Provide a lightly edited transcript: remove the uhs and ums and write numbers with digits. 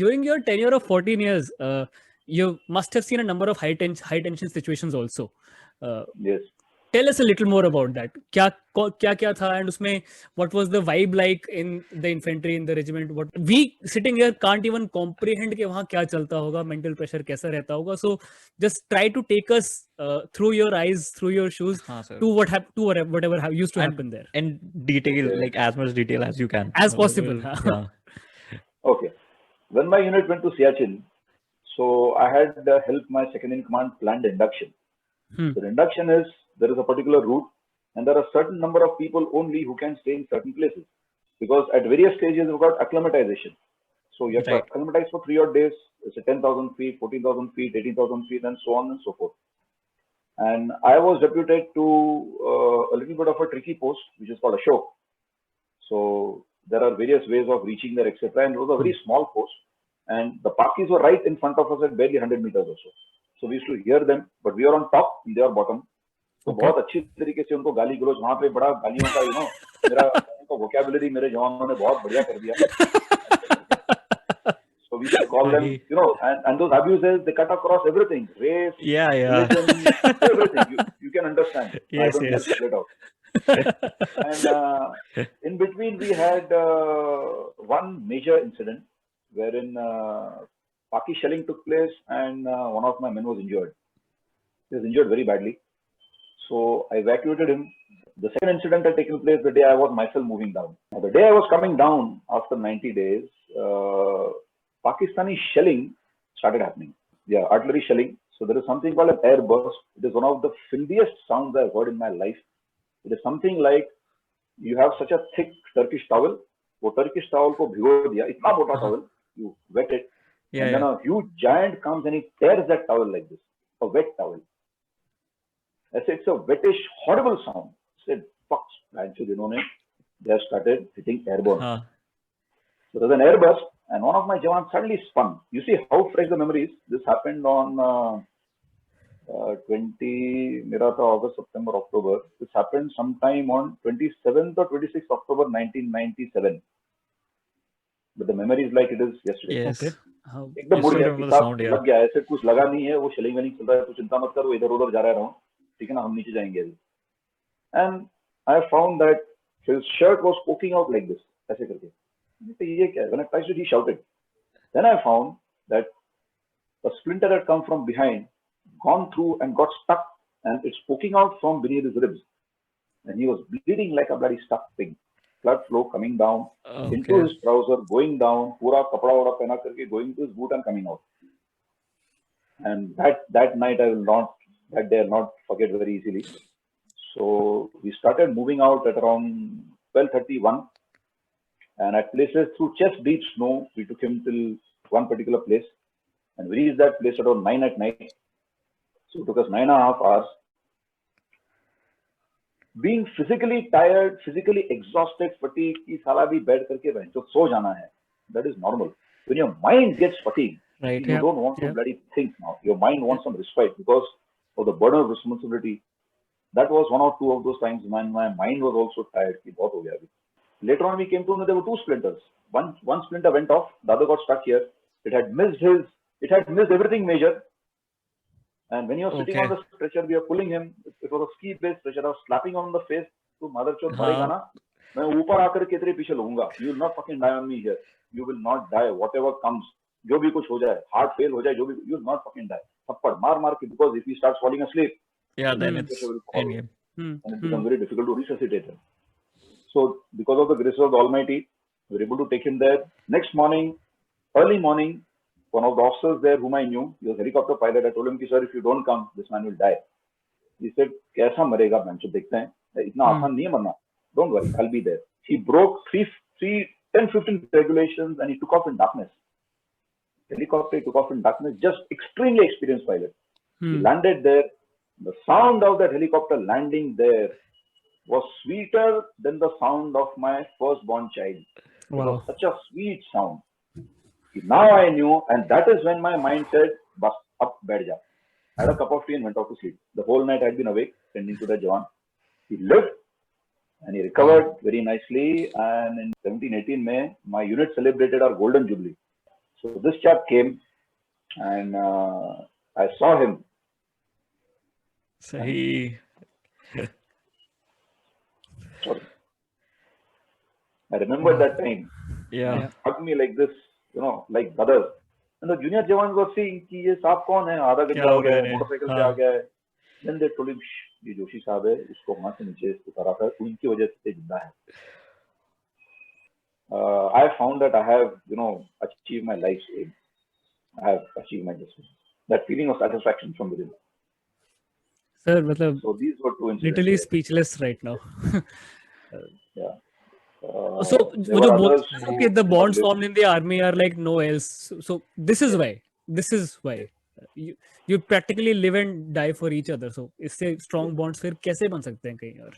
during your tenure of 14 years, you must have seen a number of high tension situations also. Yes. Tell us a little more about that. क्या था, and उसमें what was the vibe like in the infantry, in the regiment? What we sitting here can't even comprehend कि वहाँ क्या चलता होगा, mental pressure कैसा रहता होगा. So just try to take us through your eyes, through your shoes, to whatever used to happen there. In detail, Okay. like as much detail as you can. As possible. Yeah. Okay. When my unit went to Siachen, so I had helped my second in command plan the induction. The induction is, there is a particular route and there are a certain number of people only who can stay in certain places, because at various stages we've got acclimatization. So you have to acclimatize for 3 odd days. It's a 10,000 feet, 14,000 feet, 18,000 feet, and so on and so forth. And I was deputed to a little bit of a tricky post, which is called a show. So there are various ways of reaching there, etc. And it was a very small post. And the Pakis were right in front of us at barely 100 meters or so. So we used to hear them, but we were on top and they were bottom. तो बहुत अच्छी तरीके से उनको गाली गलौज, वहाँ पे बड़ा गालियों का मेरा वोकैबुलरी मेरे जवानों ने बहुत बढ़िया कर दिया. So we should call them, and those abuses, they cut across everything, race, religion, everything. You can understand. Yes, I don't yes. spell it out. And in between we had one major incident wherein Pak Shelling took place and one of my men was injured. He was injured very badly. So I evacuated him. The second incident had taken place the day I was myself moving down. Now, the day I was coming down after 90 days, Pakistani shelling started happening. Yeah, artillery shelling. So there is something called an air burst. It is one of the filthiest sounds I've heard in my life. It is something like you have such a thick Turkish towel. वो Turkish towel को भिगो दिया, इतना मोटा towel, you wet it, and then a huge giant comes and he tears that towel like this, a wet towel. I said, it's a wettish, horrible sound. I said, fuck, they have started hitting airborne. So there's an air burst, and one of my jawans suddenly spun. You see how fresh the memory is. This happened on 20, August, September, October. This happened sometime on 27th or 26th October 1997. But the memory is like it is yesterday. Yes. Okay. एकदम मुड़ गया, किताब लग गया, ऐसे कुछ लगा नहीं है, वो शेलिंग वेलिंग चल रहा है, तो चिंता मत कर, वो इधर उधर जा रहा है, ठीक है ना, हम नीचे जाएंगे अभी. And I found that his shirt was poking out like this, ऐसे करके. ये क्या है? When I touched it, he shouted. Then I found that a splinter had come from behind, gone through and got stuck, and it's poking out from beneath his ribs. And he was bleeding like a bloody stuck pig. Blood flow coming down into his trouser, going down, पूरा कपड़ा वड़ा पहना करके going to his boot and coming out. And that night that day I'll not forget very easily. So we started moving out at around 12:31, and at places through chest deep snow, we took him till one particular place, and we reached that place around 9 at night. So it took us 9.5 hours. Being physically tired, physically exhausted, fatigued, कि साला भी बैठ करके जो सो जाना है, that is normal. When your mind gets fatigued, you don't want to bloody think now. Your mind wants some respite because of the burden of responsibility. That was one or two of those times when my mind was also tired. कि बहुत हो गया अभी. Later on, we came to know there were two splinters. One splinter went off, the other got stuck here. It had missed everything major. And when you're sitting on the stretcher, we are pulling him. It was a ski-based stretcher. I was slapping him on the face. तो motherchod मरेगा ना? मैं ऊपर आकर के तेरे पीछे लगूंगा. You will not fucking die on me here. You will not die. Whatever comes, जो भी कुछ हो जाए, heart fail हो जाए, जो भी, you will not fucking die. थप्पड़ मार के, because if he starts falling asleep, then it's endgame. And it becomes very difficult to resuscitate him. So because of the grace of the Almighty, we were able to take him there. Next morning, early morning, one of the officers there whom I knew, he was a helicopter pilot. I told him, sir, if you don't come, this man will die. He said, कैसा मरेगा बंचो देखते हैं, इतना आसान नहीं है मरना. Don't worry, I'll be there. He broke 10-15 regulations and he took off in darkness. Helicopter, he took off in darkness, just extremely experienced pilot. He landed there. The sound of that helicopter landing there was sweeter than the sound of my firstborn child. Wow. It was such a sweet sound. Now I knew, and that is when my mind said, "Bas, up, baith ja." I had a cup of tea and went off to sleep. The whole night I had been awake, tending to that Jawan. He lived and he recovered very nicely. And in 17-18 May, my unit celebrated our golden jubilee. So this chap came, and I saw him. So he. Sorry. I remember that time. Yeah. He hugged me like this, like brothers. And the junior jawans were saying कि ये साहब कौन है, आधा गंजा हो गया है, मोटरसाइकिल पे आ गया है. Then they told him, ये जोशी साहब है, इसको वहां से नीचे उतारा था, उनकी वजह से जिंदा है. I found that I have, achieved my life's aim. I have achieved my destiny. That feeling of satisfaction from within. Sir, मतलब So these were two incidents. Literally speechless right now. Yeah. So वो जो बोलते the bonds formed in the army are like no else. So this is why. This is why. You practically live and die for each other. So इससे strong bonds फिर कैसे बन सकते हैं कहीं और?